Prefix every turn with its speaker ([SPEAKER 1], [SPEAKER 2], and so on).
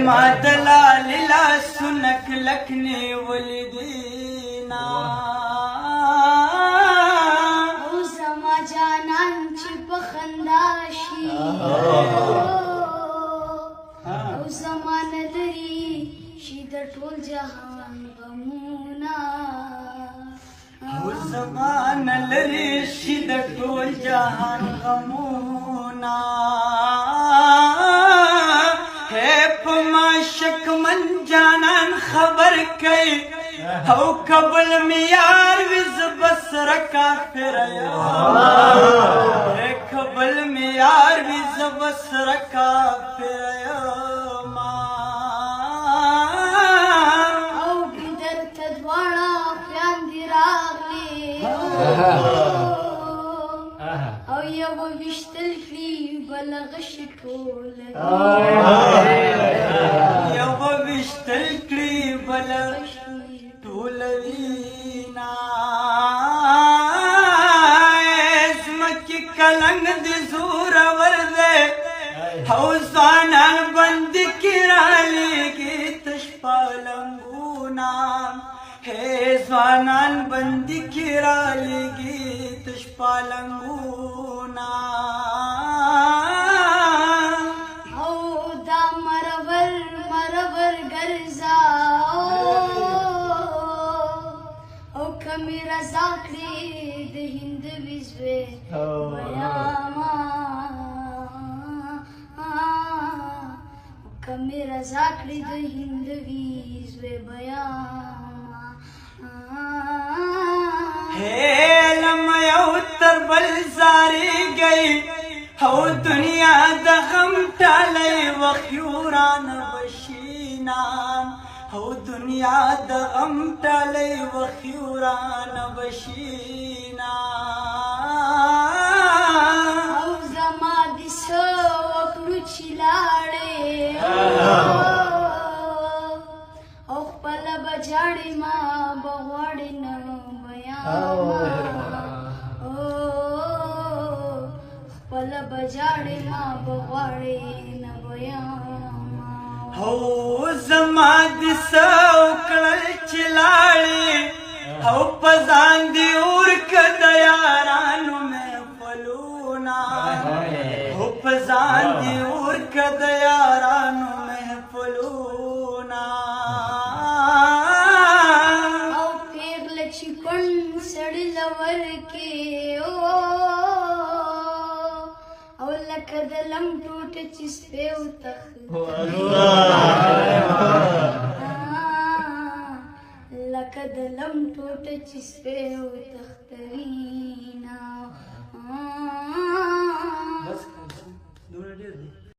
[SPEAKER 1] ما دلال لاسونه کلک نیولې دینا
[SPEAKER 2] او زما جانان چې په خندا شي او زما نه لري شي د ټول جهان غمونه
[SPEAKER 1] او زما نه لري شي د ټول جهان غمونه شکمن جانان خبر کئی او قبل میار وز بسر کافر قبل میار وز بسر کافر
[SPEAKER 2] او بدر تدوانا پیان دی راغلی او یو وشتل فی بلغش ټول
[SPEAKER 1] وشتل کړي بل ټول وینا زمکې کلنګ دې زور ور دی او ځوانان بندي کې رالیږي تش پالنګونه ځوانان بندي کې رالیږي تش پالنګونه
[SPEAKER 2] کمی رضا کړی د هند ویزوی بیاما کمی رضا کړی د هند ویزوی بیاما
[SPEAKER 1] لم یو تر بل زاری گئی او دنیا د غم ټالی وخیوران بشینام او دنیا د غم ټالی وخیوران بشینا
[SPEAKER 2] او زما د څه وکړو چې لاړې او خپله به جاړې ما به غواړې نه بیاما خپله به جاړې ما به غواړې نه بیاما
[SPEAKER 1] او زما د څه وکړل چې لاړې او په ځان دې ورکه د یارانو محفلونه او په ځان دې ورکه د یارانو محفلونه
[SPEAKER 2] او پیغله چې کڼ سړي له ورکې او لکه د لم ټوټه چې سپی لکه د لم ټوټه چې سپی وتښتوينه